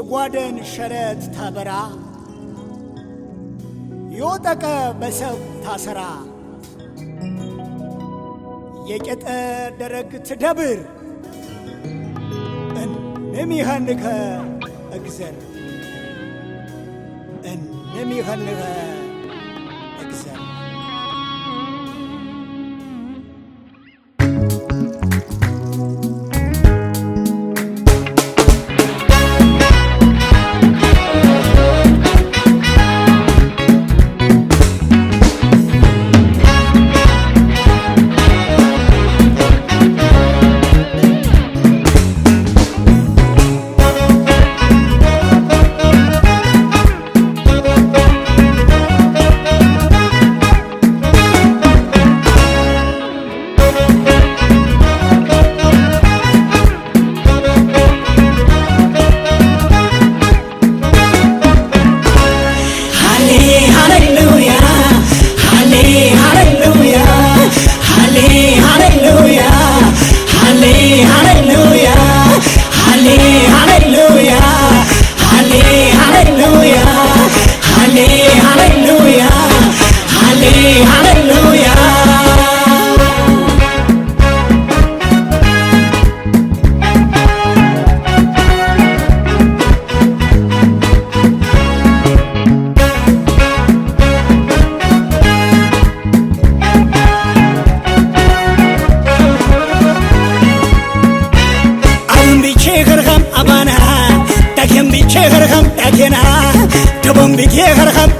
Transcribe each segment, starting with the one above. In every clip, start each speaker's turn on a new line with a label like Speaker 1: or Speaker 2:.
Speaker 1: የጓደን ሸረት ታበራ የወጠቀ በሰብ ታሰራ የቄጠ ደረግ ትደብር እንሚኸንከ እግዘር እንሚኸንከ እግዘር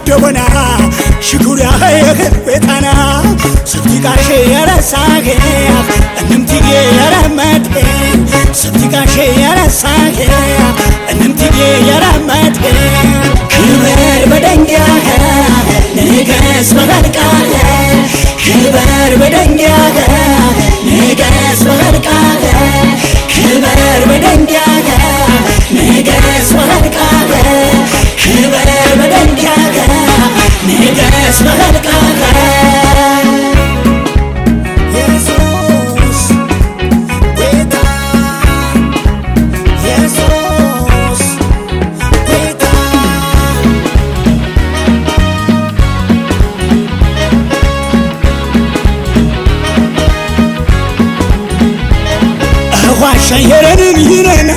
Speaker 1: ደቦና ሽጉር ያኸ ቤታና ሰፍቲቃሽ ያረሳኸ እንምትጌ ያረመት ሰፍቲቃሽ ያረሳኸ እንምትጌ ያረመት ክብር በደንጋህ ንገስ በኸልቃህ ክብር በደንጋህ ንገስ በኸልቃህ ክብር በደንጋህ ንገስ በኸልቃህ ክብር በደንጋህ ንገስ በኸልቃህ ኢየሱስ ጌታ ኢየሱስ ጌታ አዋሻየረንም ይነና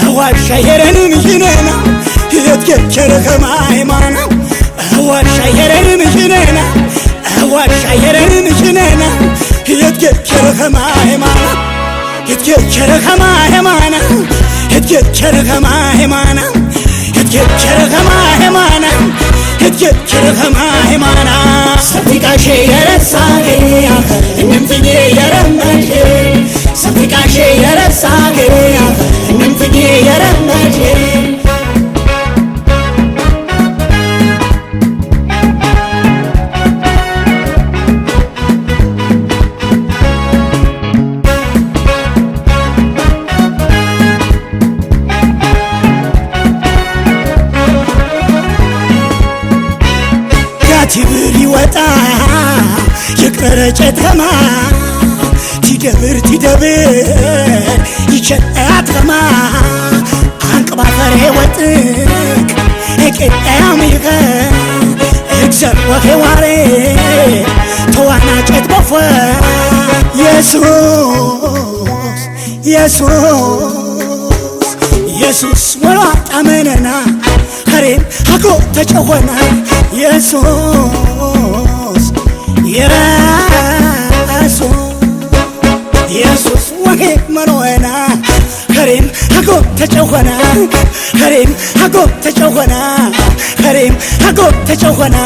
Speaker 1: አዋሻየረንም ይነና የትከረከማ ሃይማና አዋሻየረንም ይነና አዋሻየረንም ይነና የትከረከማ ሃይማና የትከረከማ ሃይማና የትከረከማ ሃይማና የትከረከማ ሃይማና የትከረከማ ሃይማና ሰፍቲቃሽ ያረሳኸ እንምትጌ ያረመት ሰፍቲቃሽ ያረሳኸ እንምትጌ ያረመት ትብል ይወጣ የቀረ ጨተማ ትደብር ይቸጣተማ አንቅባፈሬ ወጥቅ እቅጣም ይኸ እግዘር ወኸዋሬ ተዋና ጨት በፈ ኢየሱስ ኢየሱስ ኢየሱስ ወራጣ መነና ኸሬም አጎ ተጨወና ኢየሱስ የራሱ ኢየሱስ ወጌ መኖና ኸሬም አጎ ተጨወና ኸሬም አጎ ተጨወና ኸሬም አጎ ተጨወና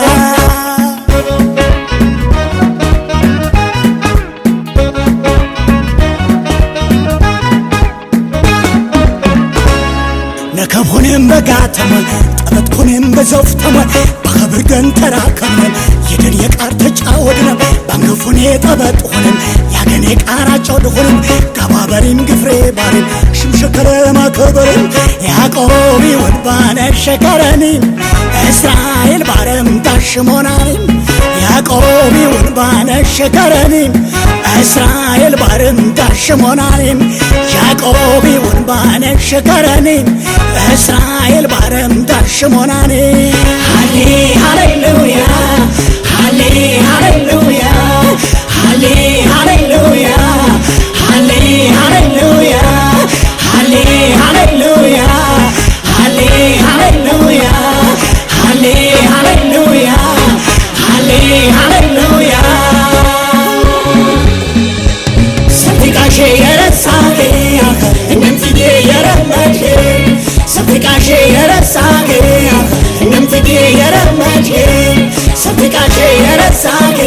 Speaker 1: ነከብሁንም በጋተመን ጠበጥኩንም በዘውፍ ተመን በኸብር ገን ተራከመን የደን የቃር ተጫወድነም ባንገፉኔ ጠበጥሁንም ያገኔ ቃር አጫወድሁንም ጋባበሪም ግፍሬ ባሪም ሽምሸከረ ማከበርም ያዕቆብ ይሁን ባነሸከረኒም እስራኤል ባረም ታሽሞናኒም ያዕቆብ ይሁን ባነሸከረኒም እስራኤል ባርም ዳሽሞናኔም ያዕቆብ ወንባነ ሸከረኔም እስራኤል ባርም ዳሽሞናኔ ሃሌ ሃሌሉያ ሃሌ ሃሌሉያ ሃሌ ሃሌሉያ ሃሌ ሃሌሉያ ሃሌ ሃሌሉያ ሃሌ ሃሌሉያ ሃሌ ሃሌሉያ ሃሌ ሃሌሉያ ሰፊቃሼ የረሳጌ እንደምትጌ የረመቼ ሰፊቃሼ የረሳጌ እንደምትጌ የረመቼ ሰፊቃሼ የረሳጌ